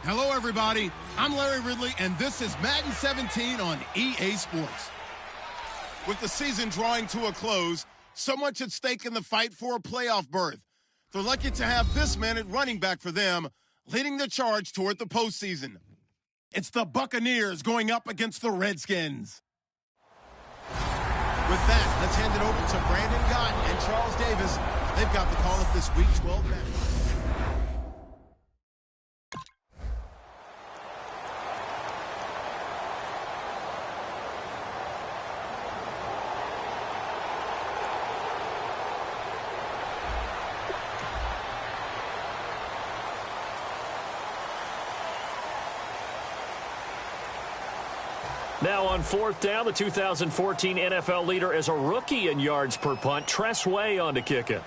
Hello, everybody. I'm Larry Ridley, and this is Madden 17 on EA Sports. With the season drawing to a close, so much at stake in the fight for a playoff berth. They're lucky to have this man at running back for them, leading the charge toward the postseason. It's the Buccaneers going up against the Redskins. With that, let's hand it over to Brandon Gott and Charles Davis. They've got the call of this Week 12 match. Now on fourth down, the 2014 NFL leader as a rookie in yards per punt, Tress Way on to kick it.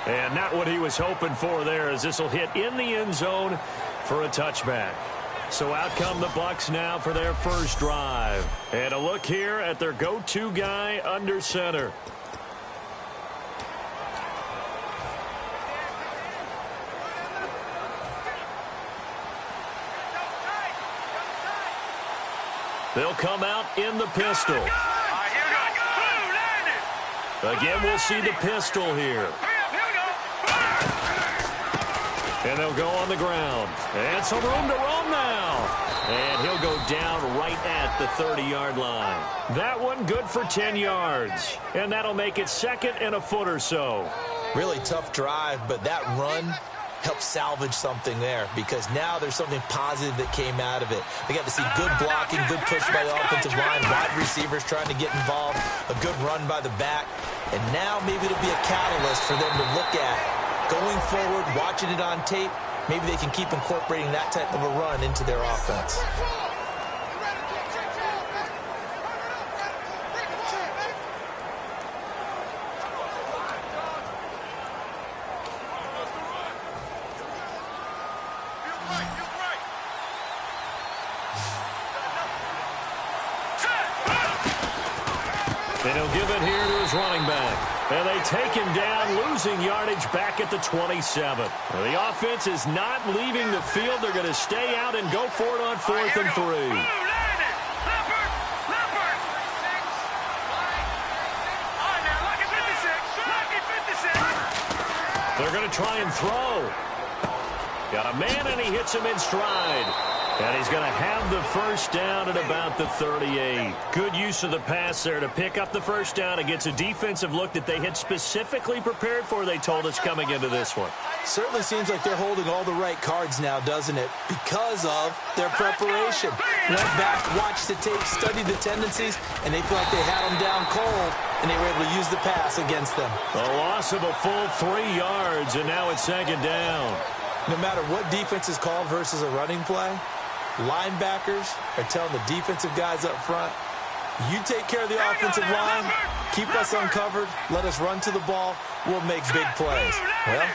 And not what he was hoping for there, as this will hit in the end zone for a touchback. So out come the Bucs now for their first drive. And a look here at their go-to guy under center. They'll come out in the pistol. Again, we'll see the pistol here. And they'll go on the ground. And some room to roam now. And he'll go down right at the 30-yard line. That one good for 10 yards. And that'll make it second and a foot or so. Really tough drive, but that run help salvage something there, because now there's something positive that came out of it. They got to see good blocking, good push by the offensive line, wide receivers trying to get involved, a good run by the back, and now maybe it'll be a catalyst for them to look at going forward, watching it on tape. Maybe they can keep incorporating that type of a run into their offense. And he'll give it here to his running back. And they take him down, losing yardage back at the 27. The offense is not leaving the field. They're going to stay out and go for it on 4th and 3. They're going to try and throw. Got a man, and he hits him in stride. And he's going to have the first down at about the 38. Good use of the pass there to pick up the first down against a defensive look that they had specifically prepared for, they told us, coming into this one. Certainly seems like they're holding all the right cards now, doesn't it? Because of their preparation. Went back, watched the tape, studied the tendencies, and they feel like they had them down cold, and they were able to use the pass against them. A loss of a full 3 yards, and now it's second down. No matter what defense is called versus a running play, linebackers are telling the defensive guys up front, you take care of the offensive line, keep us uncovered, let us run to the ball, we'll make big plays. Well,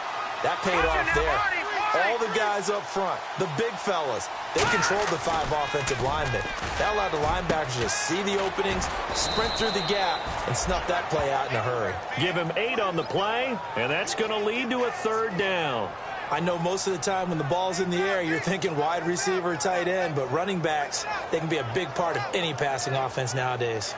that paid off there. All the guys up front, the big fellas, they controlled the 5 offensive linemen. That allowed the linebackers to see the openings, sprint through the gap, and snuff that play out in a hurry. Give him 8 on the play, and that's going to lead to a 3rd down. I know most of the time when the ball's in the air, you're thinking wide receiver, tight end, but running backs, they can be a big part of any passing offense nowadays.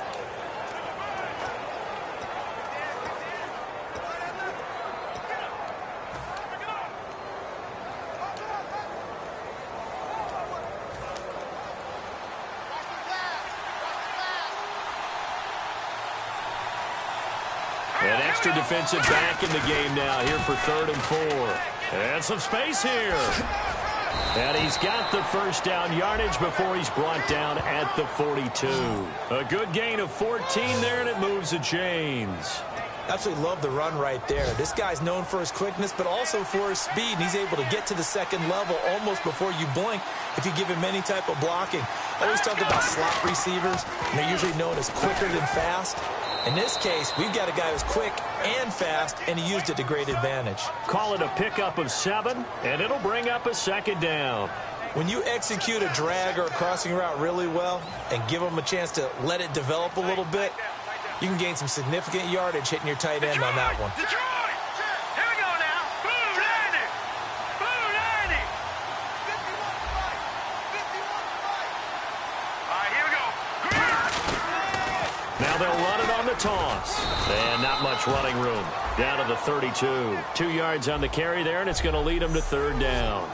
An extra defensive back in the game now here for 3rd and 4. And some space here. And he's got the first down yardage before he's brought down at the 42. A good gain of 14 there, and it moves the chains. Absolutely love the run right there. This guy's known for his quickness, but also for his speed. And he's able to get to the second level almost before you blink if you give him any type of blocking. I always talk about slot receivers, and they're usually known as quicker than fast. In this case, we've got a guy who's quick and fast, and he used it to great advantage. Call it a pickup of 7, and it'll bring up a second down. When you execute a drag or a crossing route really well and give them a chance to let it develop a little bit, you can gain some significant yardage hitting your tight end on that one. Detroit! Here we go now. Boom, Landy! Boom, Landy! 51-5. All right, here we go. Now they'll run it on the toss. And not much running room. Down to the 32. 2 yards on the carry there, and it's going to lead them to third down.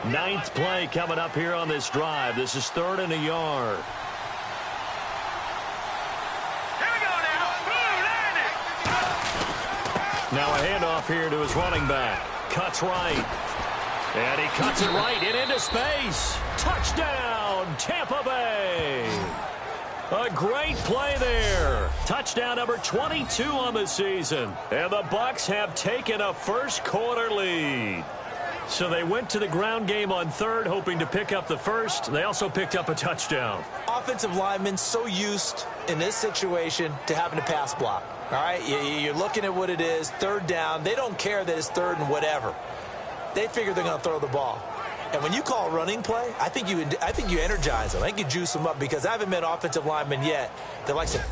Ninth play coming up here on this drive. This is 3rd and a yard. Here we go now. Boom, Landy! Now a handoff here to his running back. Cuts right. And he cuts it right and into space. Touchdown, Tampa Bay. A great play there. Touchdown number 22 on the season. And the Bucs have taken a first quarter lead. So they went to the ground game on 3rd, hoping to pick up the first. They also picked up a touchdown. Offensive linemen so used in this situation to having to pass block. All right, you're looking at what it is, 3rd down. They don't care that it's 3rd and whatever. They figure they're going to throw the ball. And when you call a running play, I think you energize them. I think you juice them up, because I haven't met offensive linemen yet that likes to.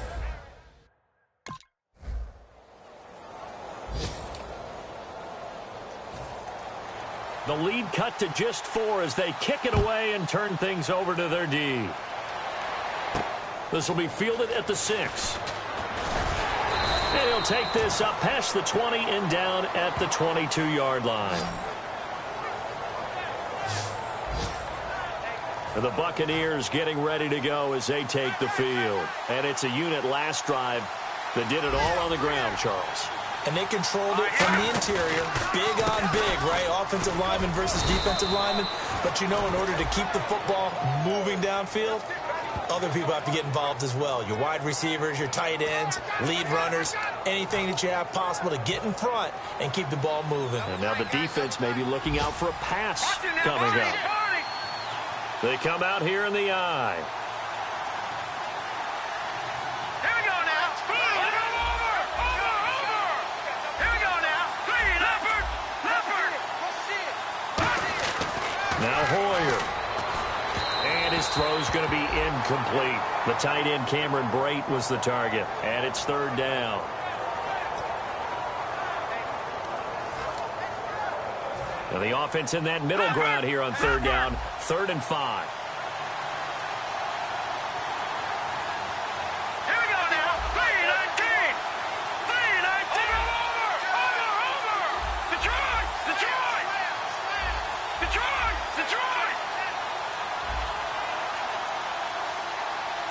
The lead cut to just 4 as they kick it away and turn things over to their D. This will be fielded at the 6. And he'll take this up past the 20 and down at the 22-yard line. And the Buccaneers getting ready to go as they take the field. And it's a unit last drive that did it all on the ground, Charles. And they controlled it from the interior. Big on big, right? Offensive lineman versus defensive lineman. But you know, in order to keep the football moving downfield, other people have to get involved as well. Your wide receivers, your tight ends, lead runners, anything that you have possible to get in front and keep the ball moving. And now the defense may be looking out for a pass coming up. They come out here in the eye. Here we go now. Boom, over. Here we go now. 3, Leopard. Now Hoyer. And his throw's going to be incomplete. The tight end Cameron Brate was the target. And it's 3rd down. Now the offense in that middle ground here on 3rd down. 3rd and 5. Here we go now. 3-19. Over. Detroit.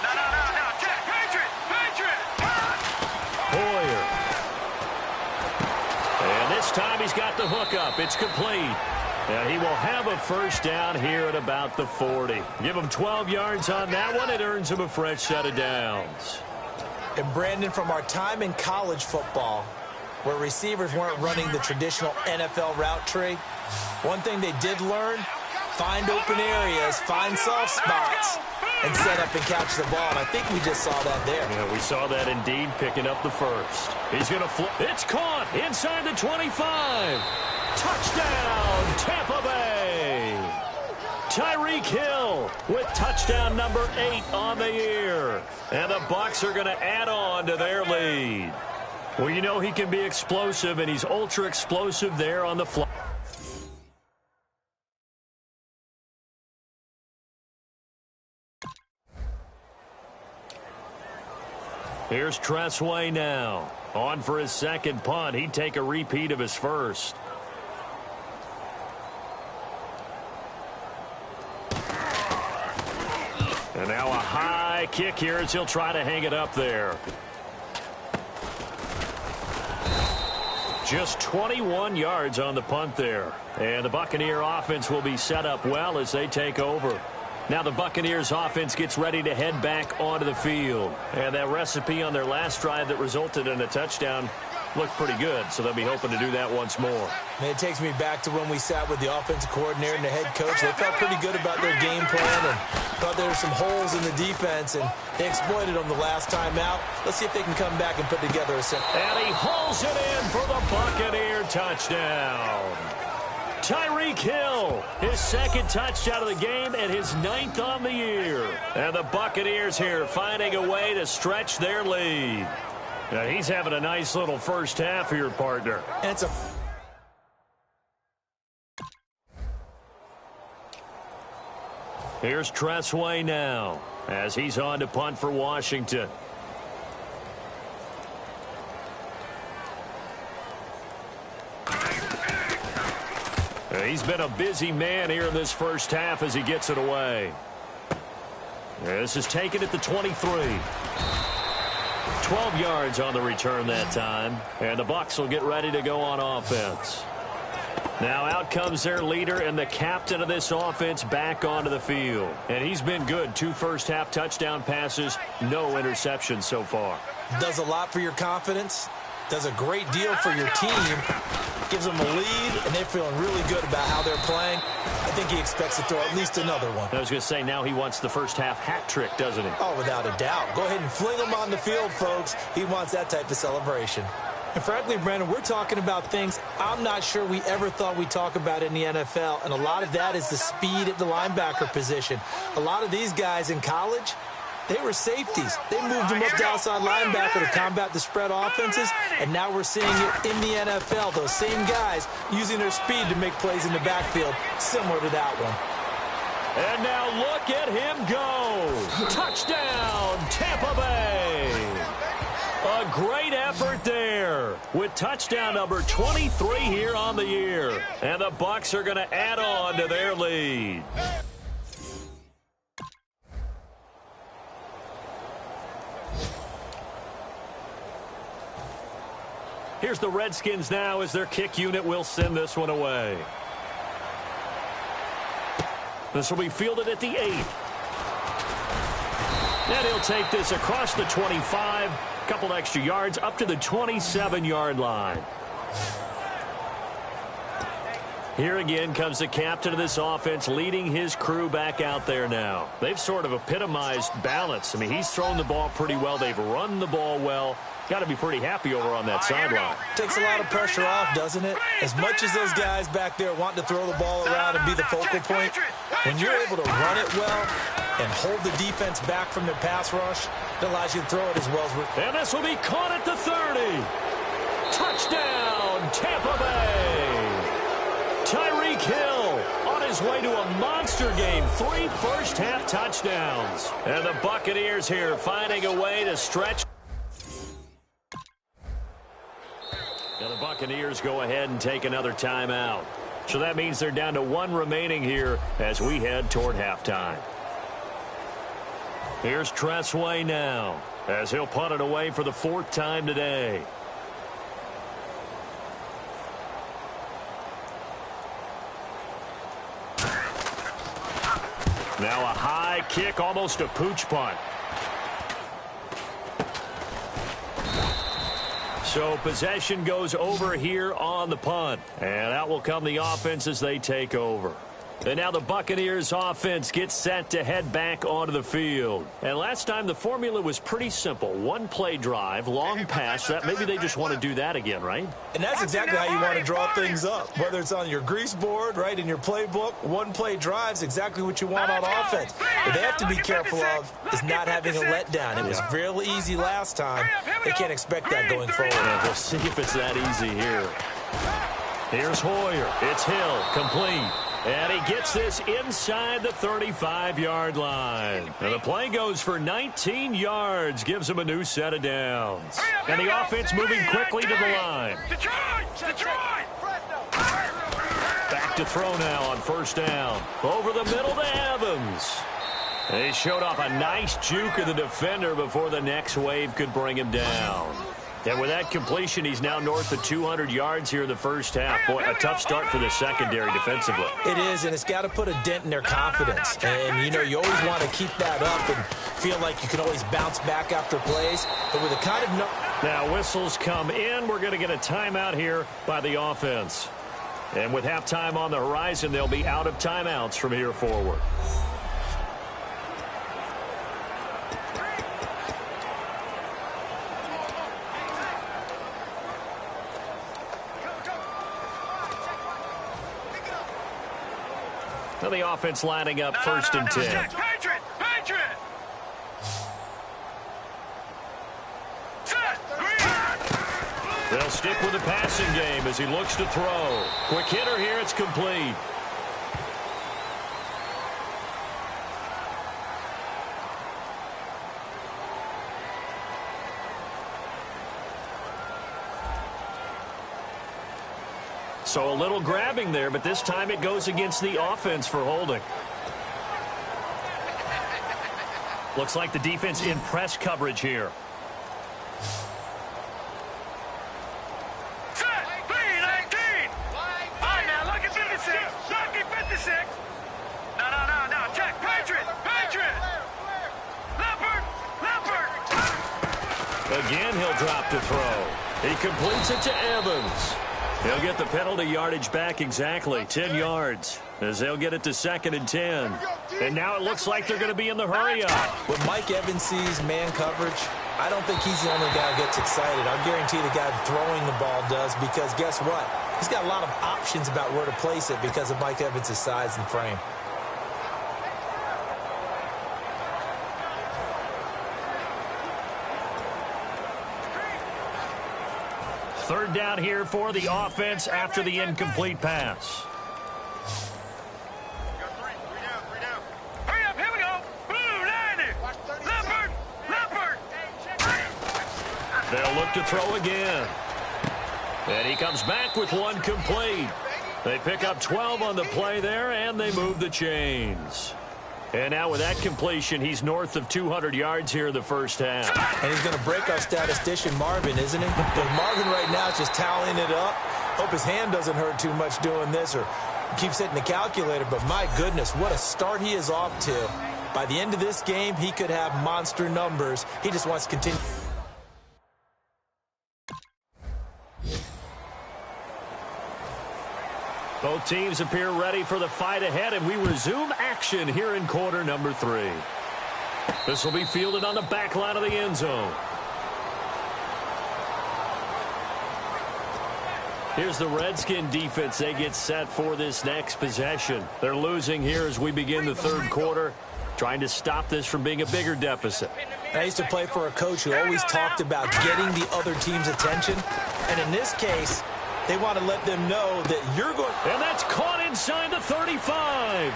No. Check. Patriot. Hoyer. And this time he's got the hook up. It's complete. And he will have a first down here at about the 40. Give him 12 yards on that one. It earns him a fresh set of downs. And Brandon, from our time in college football, where receivers weren't running the traditional NFL route tree, one thing they did learn, find open areas, find soft spots, and set up and catch the ball. And I think we just saw that there. Yeah, we saw that indeed, picking up the first. He's going to flip. It's caught inside the 25. Touchdown, Tampa Bay. Tyreek Hill with touchdown number 8 on the year. And the Bucs are going to add on to their lead. Well, you know he can be explosive, and he's ultra explosive there on the fly. Here's Tressway now. On for his second punt. He'd take a repeat of his first. And now a high kick here as he'll try to hang it up there. Just 21 yards on the punt there. And the Buccaneer offense will be set up well as they take over. Now the Buccaneers offense gets ready to head back onto the field. And that recipe on their last drive that resulted in a touchdown looked pretty good, so they'll be hoping to do that once more. Man, it takes me back to when we sat with the offensive coordinator and the head coach. They felt pretty good about their game plan and thought there were some holes in the defense, and they exploited them the last time out. Let's see if they can come back and put together a set. And he hauls it in for the Buccaneer touchdown. Tyreek Hill, his second touchdown of the game and his 9th on the year. And the Buccaneers here finding a way to stretch their lead. Now, he's having a nice little first half here, partner. And it's a... Here's Tressway now as he's on to punt for Washington. He's been a busy man here in this first half as he gets it away. This is taken at the 23. 12 yards on the return that time. And the Bucs will get ready to go on offense. Now out comes their leader and the captain of this offense back onto the field. And he's been good. 2 first-half touchdown passes, no interceptions so far. Does a lot for your confidence. Does a great deal for your team. Gives them a lead, and they're feeling really good about how they're playing. I think he expects to throw at least another one. I was going to say, now he wants the first-half hat trick, doesn't he? Oh, without a doubt. Go ahead and fling him on the field, folks. He wants that type of celebration. And frankly, Brandon, we're talking about things I'm not sure we ever thought we'd talk about in the NFL, and a lot of that is the speed at the linebacker position. A lot of these guys in college, they were safeties. They moved them up to outside linebacker to combat the spread offenses, and now we're seeing it in the NFL. Those same guys using their speed to make plays in the backfield, similar to that one. And now look at him go. Touchdown, Tampa Bay. A great effort there with touchdown number 23 here on the year. And the Bucs are going to add on to their lead. Here's the Redskins now as their kick unit will send this one away. This will be fielded at the 8. And he'll take this across the 25, a couple extra yards up to the 27-yard line. Here again comes the captain of this offense leading his crew back out there now. They've sort of epitomized balance. I mean, he's thrown the ball pretty well. They've run the ball well. Got to be pretty happy over on that sideline. Takes a lot of pressure off, doesn't it? As much as those guys back there want to throw the ball around and be the focal point, when you're able to run it well and hold the defense back from their pass rush, it allows you to throw it as well as we're... And this will be caught at the 30. Touchdown, Tampa Bay. Tyreek Hill on his way to a monster game. 3 first-half touchdowns. And the Buccaneers here finding a way to stretch. Now the Buccaneers go ahead and take another timeout. So that means they're down to 1 remaining here as we head toward halftime. Here's Tressway now as he'll punt it away for the 4th time today. Now a high kick, almost a pooch punt. So possession goes over here on the punt. And out will come the offense as they take over. And now the Buccaneers offense gets set to head back onto the field. And last time the formula was pretty simple. 1-play drive, long pass. That maybe they just want to do that again, right? And that's exactly how you want to draw things up. Whether it's on your grease board, right, in your playbook, 1-play drive is exactly what you want on offense. What they have to be careful of is not having a letdown. It was real easy last time. They can't expect that going forward. And we'll see if it's that easy here. Here's Hoyer. It's Hill, complete. And he gets this inside the 35-yard line. And the play goes for 19 yards, gives him a new set of downs. And the offense moving quickly to the line. Back to throw now on first down. Over the middle to Evans. And he showed off a nice juke of the defender before the next wave could bring him down. And with that completion, he's now north of 200 yards here in the first half. Boy, a tough start for the secondary defensively. It is, and it's got to put a dent in their confidence. And, you know, you always want to keep that up and feel like you can always bounce back after plays. But with a kind of... Now, whistles come in. We're going to get a timeout here by the offense. And with halftime on the horizon, they'll be out of timeouts from here forward. Well, the offense lining up first and 10. Patriot! Patriot! Set! Green! They'll stick with the passing game as he looks to throw. Quick hitter here. It's complete. So a little grabbing there, but this time it goes against the offense for holding. Looks like the defense in press coverage here. Set! 3-19! All right, now look at 56. Look at 56. No. Check. Patriot! Patriot! Leopard! Leopard! Again, he'll drop to throw. He completes it to Evans. He'll get the penalty yardage back exactly, 10 yards, as they'll get it to 2nd and 10. And now it looks like they're going to be in the hurry-up. When Mike Evans sees man coverage, I don't think he's the only guy who gets excited. I'll guarantee the guy throwing the ball does, because guess what? He's got a lot of options about where to place it because of Mike Evans' size and frame. Third down here for the offense after the incomplete pass. Hurry up, here we go. Blue 90. Leopard. They'll look to throw again. And he comes back with one complete. They pick up 12 on the play there, and they move the chains. And now with that completion, he's north of 200 yards here in the first half. And he's going to break our statistician Marvin, isn't he? But Marvin right now is just tallying it up. Hope his hand doesn't hurt too much doing this or keeps hitting the calculator. But my goodness, what a start he is off to. By the end of this game, he could have monster numbers. He just wants to continue. Both teams appear ready for the fight ahead, and we resume action here in quarter number 3. This will be fielded on the back line of the end zone. Here's the Redskin defense. They get set for this next possession. They're losing here as we begin the third quarter, trying to stop this from being a bigger deficit. I used to play for a coach who always talked about getting the other team's attention. And in this case, they want to let them know that you're going. And that's caught inside the 35.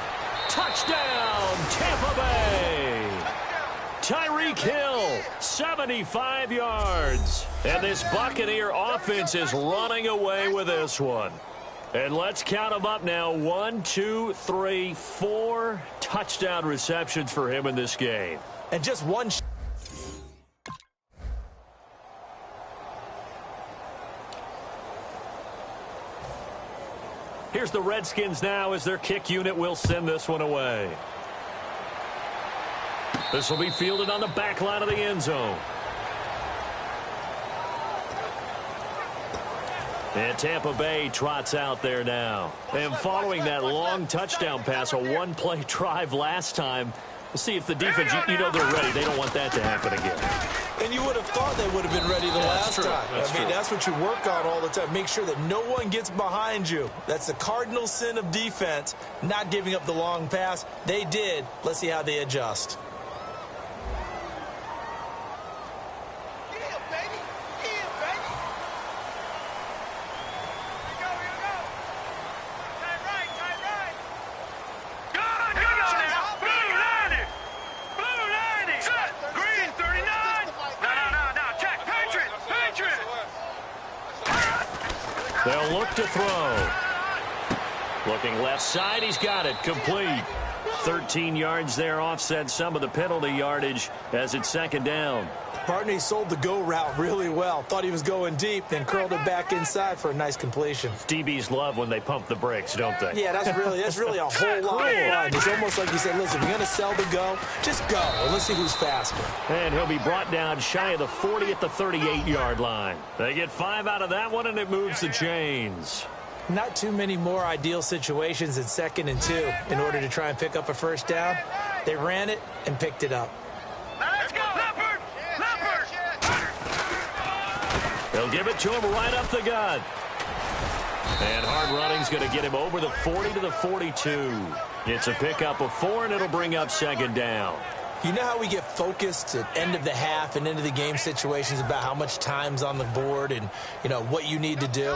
Touchdown, Tampa Bay. Tyreek Hill, 75 yards. And this Buccaneer offense is running away with this one. And let's count them up now. 1, 2, 3, 4 touchdown receptions for him in this game. And just one. Here's the Redskins now as their kick unit will send this one away. This will be fielded on the back line of the end zone. And Tampa Bay trots out there now. And following that long touchdown pass, a one-play drive last time, we'll see if the defense, you know they're ready. They don't want that to happen again. And you would have thought they would have been ready the last time. I mean, that's what you work on all the time. Make sure that no one gets behind you. That's the cardinal sin of defense, not giving up the long pass. They did. Let's see how they adjust. They'll look to throw. Looking left side, he's got it, complete. 13 yards there, offset some of the penalty yardage as it's second down. Partner, he sold the go route really well. Thought he was going deep, then curled it back inside for a nice completion. DBs love when they pump the brakes, don't they? Yeah, that's really a whole lot of fun. It's almost like you said, listen, if you're going to sell the go, just go. And let's see who's faster. And he'll be brought down shy of the 40 at the 38-yard line. They get 5 out of that one, and it moves the chains. Not too many more ideal situations in 2nd and 2 in order to try and pick up a first down. They ran it and picked it up. Let's go, Leopard! Leopard! They'll give it to him right up the gut. And hard running's going to get him over the 40 to the 42. It's a pickup of 4, and it'll bring up second down. You know how we get focused at end of the half and into the game situations about how much time's on the board and, you know, what you need to do?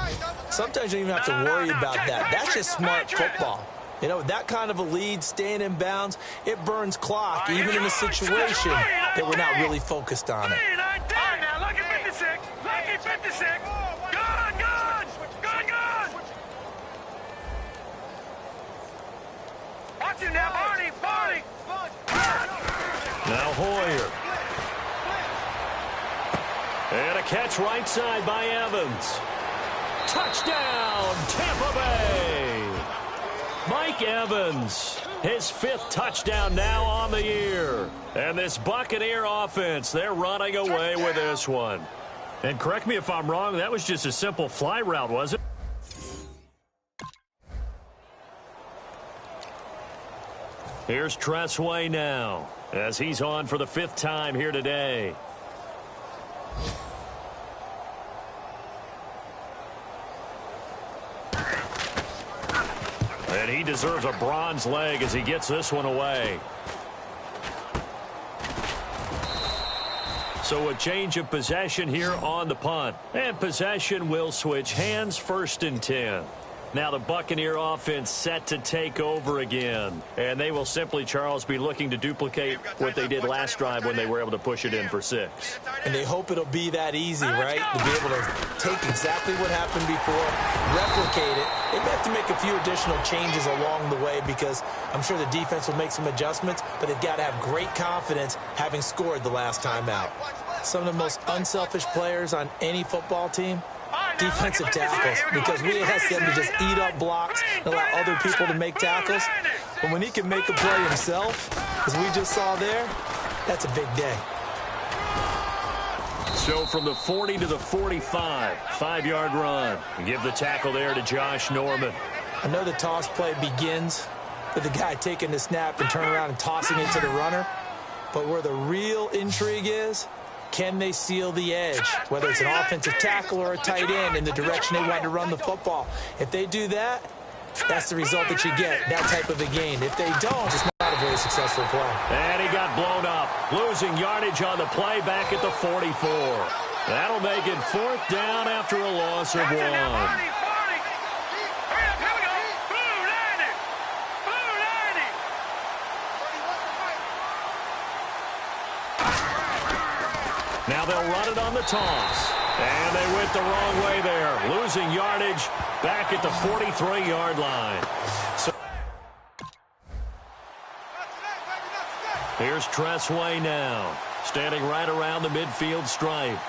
Sometimes you don't even have to worry about that. That's just smart football. You know, that kind of a lead, staying in bounds, it burns clock, even in a situation that we're not really focused on it. All right, now, look at 56. Look at 56. Good, good. Good, good. Watch him now, Barney, Barney. Now Hoyer. And a catch right side by Evans. Touchdown, Tampa Bay. Mike Evans, his 5th touchdown now on the year. And this Buccaneer offense, they're running away with this one. And correct me if I'm wrong, that was just a simple fly route, was it? Here's Tressway now, as he's on for the 5th time here today. And he deserves a bronze leg as he gets this one away. So a change of possession here on the punt. And possession will switch hands, 1st and 10. Now the Buccaneer offense set to take over again. And they will simply, Charles, be looking to duplicate what they did last drive when they were able to push it in for 6. And they hope it'll be that easy, right? To be able to take exactly what happened before, replicate it. They may have to make a few additional changes along the way because I'm sure the defense will make some adjustments, but they've got to have great confidence having scored the last time out. Some of the most unselfish players on any football team, defensive tackles, because we ask them to just eat up blocks and allow other people to make tackles. But when he can make a play himself, as we just saw there, that's a big day. So from the 40 to the 45, 5-yard run. Give the tackle there to Josh Norman. I know the toss play begins with the guy taking the snap and turning around and tossing it to the runner. But where the real intrigue is, can they seal the edge, whether it's an offensive tackle or a tight end in the direction they want to run the football? If they do that, that's the result that you get, that type of a gain. If they don't, it's not a very successful play. And he got blown up, losing yardage on the play back at the 44. That'll make it 4th down after a loss of 1. Now they'll run it on the toss. And they went the wrong way there, losing yardage back at the 43-yard line. So here's Tressway now, standing right around the midfield stripe.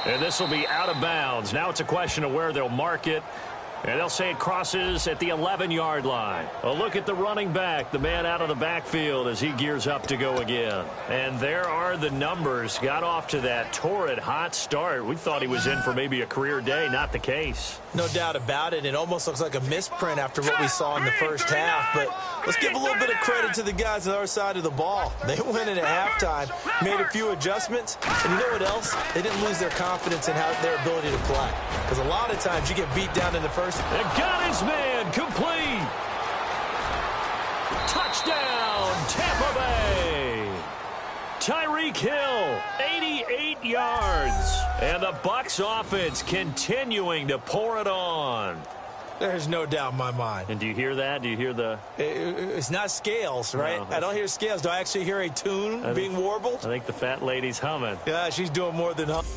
And this will be out of bounds. Now it's a question of where they'll mark it. And they'll say it crosses at the 11-yard line. A look at the running back, the man out of the backfield as he gears up to go again. And there are the numbers. Got off to that torrid hot start. We thought he was in for maybe a career day. Not the case. No doubt about it. It almost looks like a misprint after what we saw in the first half. But let's give a little bit of credit to the guys on our side of the ball. They went in at halftime, made a few adjustments. And you know what else? They didn't lose their confidence in their ability to play. Because a lot of times you get beat down in the first. And got his man complete. Touchdown, Tampa Bay. Tyreek Hill, 88 yards. And the Bucs offense continuing to pour it on. There's no doubt in my mind. And do you hear that? Do you hear the... It's not scales, right? No, I don't hear scales. Do I actually hear a tune being warbled? I think the fat lady's humming. Yeah, she's doing more than humming.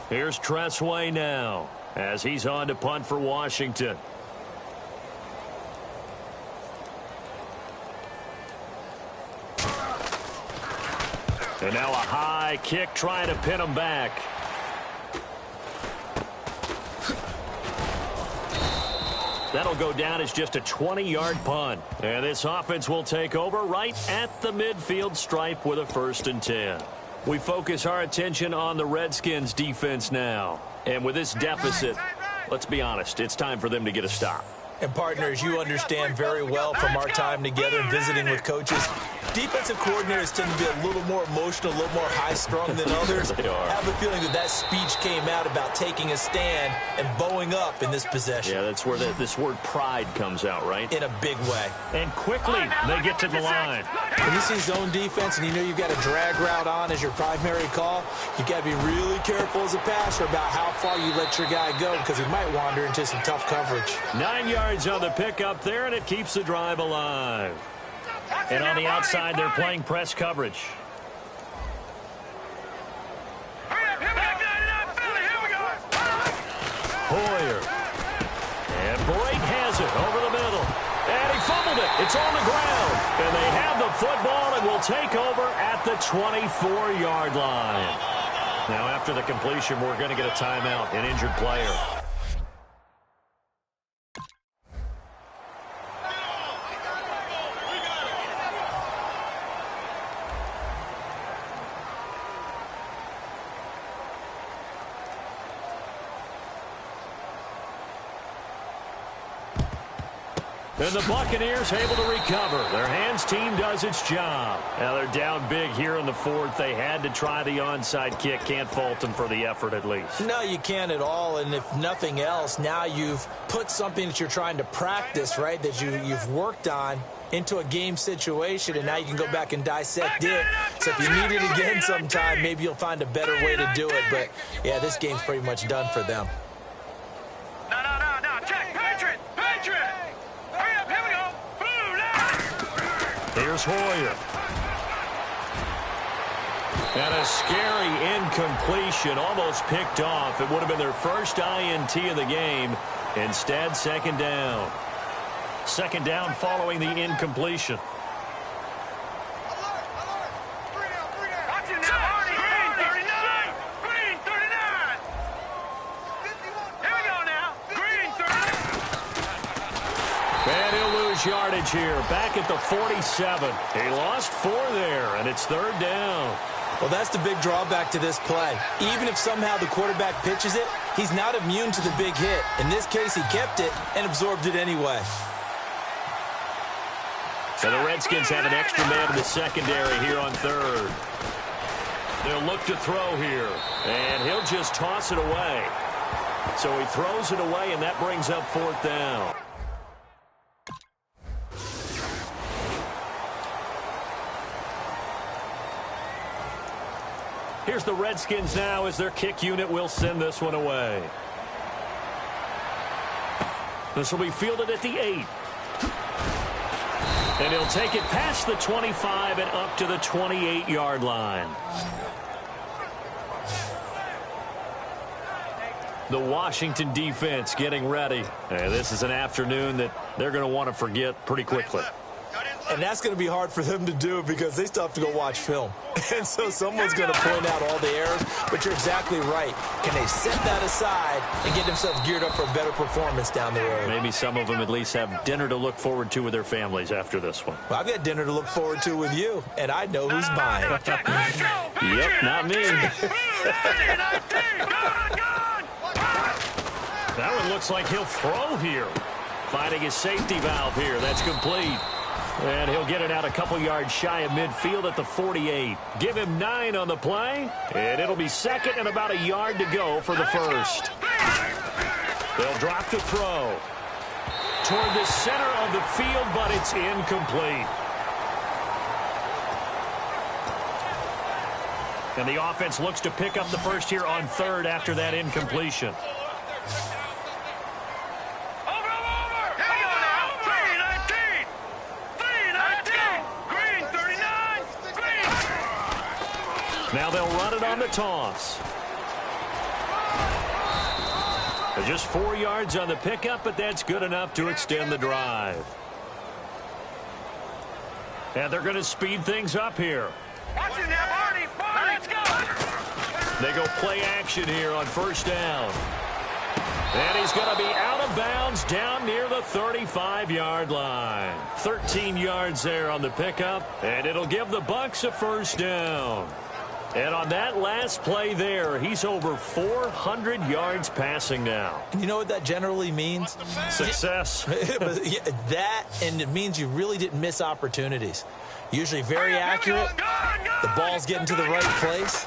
Here's Tressway now as he's on to punt for Washington. And now a high kick trying to pin him back. That'll go down as just a 20-yard punt. And this offense will take over right at the midfield stripe with a 1st and 10. We focus our attention on the Redskins defense now. And with this deficit, let's be honest, it's time for them to get a stop. And partners, you understand very well from our time together and visiting with coaches, defensive coordinators tend to be a little more emotional, a little more high-strung than others. They are. I have a feeling that speech came out about taking a stand and bowing up in this possession. Yeah, that's where this word pride comes out, right? In a big way. And quickly, they get to the line. When you see zone defense and you know you've got a drag route on as your primary call, you've got to be really careful as a passer about how far you let your guy go because he might wander into some tough coverage. 9 yards on the pickup there, and it keeps the drive alive. And on the outside, they're playing press coverage. Hoyer. And Blake has it over the middle. And he fumbled it. It's on the ground. And they have the football and will take over at the 24-yard line. Now, after the completion, we're going to get a timeout, an injured player. And the Buccaneers able to recover. Their hands team does its job. Now they're down big here in the 4th. They had to try the onside kick. Can't fault them for the effort at least. No, you can't at all. And if nothing else, now you've put something that you're trying to practice, right, that you've worked on into a game situation, and now you can go back and dissect it. So if you need it again sometime, maybe you'll find a better way to do it. But, yeah, this game's pretty much done for them. No. Check. Patriot. Hurry up. Here we go. Here's Hoyer. And a scary incompletion, almost picked off. It would have been their first INT of the game. Instead, 2nd down. 2nd down following the incompletion. Yardage here, back at the 47. He lost 4 there, and it's 3rd down. Well, that's the big drawback to this play. Even if somehow the quarterback pitches it, he's not immune to the big hit. In this case, he kept it and absorbed it anyway. So the Redskins have an extra man in the secondary here on 3rd. They'll look to throw here, and he'll just toss it away. So he throws it away, and that brings up 4th down. Here's the Redskins now as their kick unit will send this one away. This will be fielded at the 8. And he'll take it past the 25 and up to the 28-yard line. The Washington defense getting ready. And this is an afternoon that they're going to want to forget pretty quickly. And that's going to be hard for them to do because they still have to go watch film. And so someone's going to point out all the errors. But you're exactly right. Can they set that aside and get themselves geared up for a better performance down the road? Maybe some of them at least have dinner to look forward to with their families after this one. Well, I've got dinner to look forward to with you, and I know who's buying. Yep, not me. That one looks like he'll throw here. Finding his safety valve here. That's complete. And he'll get it out a couple yards shy of midfield at the 48. Give him 9 on the play, and it'll be 2nd and about a yard to go for the 1st. They'll drop the throw toward the center of the field, but it's incomplete. And the offense looks to pick up the 1st here on 3rd after that incompletion. Now they'll run it on the toss. Just 4 yards on the pickup, but that's good enough to extend the drive. And they're going to speed things up here. Watch it now, Barney. They go play action here on first down. And he's going to be out of bounds down near the 35-yard line. 13 yards there on the pickup, and it'll give the Bucs a first down. And on that last play there, he's over 400 yards passing now. You know what that generally means? Success. That, and it means you really didn't miss opportunities. Usually very accurate. The ball's getting to the right place.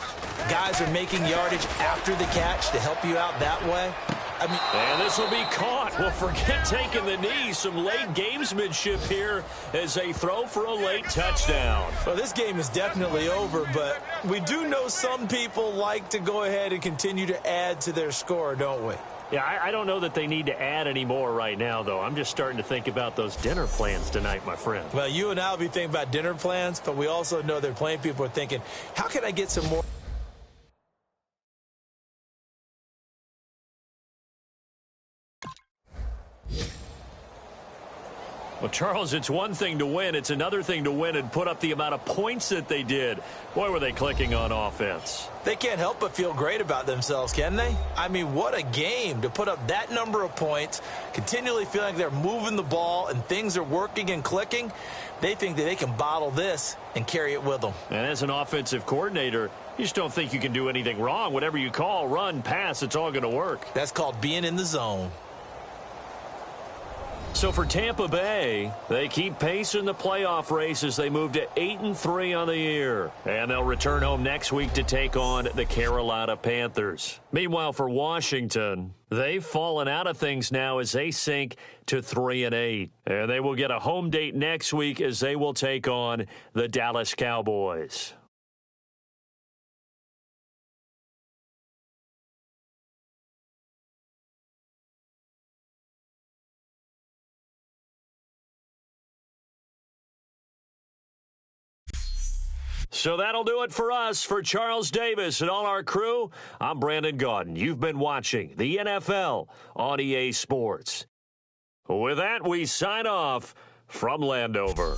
Guys are making yardage after the catch to help you out that way. And this will be caught. Well, forget taking the knee. Some late gamesmanship here as they throw for a late touchdown. Well, this game is definitely over, but we do know some people like to go ahead and continue to add to their score, don't we? Yeah, I don't know that they need to add any more right now, though. I'm just starting to think about those dinner plans tonight, my friend. Well, you and I will be thinking about dinner plans, but we also know there are plenty of people are thinking, how can I get some more? Well, Charles, it's one thing to win. It's another thing to win and put up the amount of points that they did. Boy, were they clicking on offense. They can't help but feel great about themselves, can they? I mean, what a game to put up that number of points, continually feeling like they're moving the ball and things are working and clicking. They think that they can bottle this and carry it with them. And as an offensive coordinator, you just don't think you can do anything wrong. Whatever you call, run, pass, it's all going to work. That's called being in the zone. So for Tampa Bay, they keep pace in the playoff race as they move to 8-3 on the year. And they'll return home next week to take on the Carolina Panthers. Meanwhile, for Washington, they've fallen out of things now as they sink to 3-8. And they will get a home date next week as they will take on the Dallas Cowboys. So that'll do it for us. For Charles Davis and all our crew, I'm Brandon Gaudin. You've been watching the NFL on EA Sports. With that, we sign off from Landover.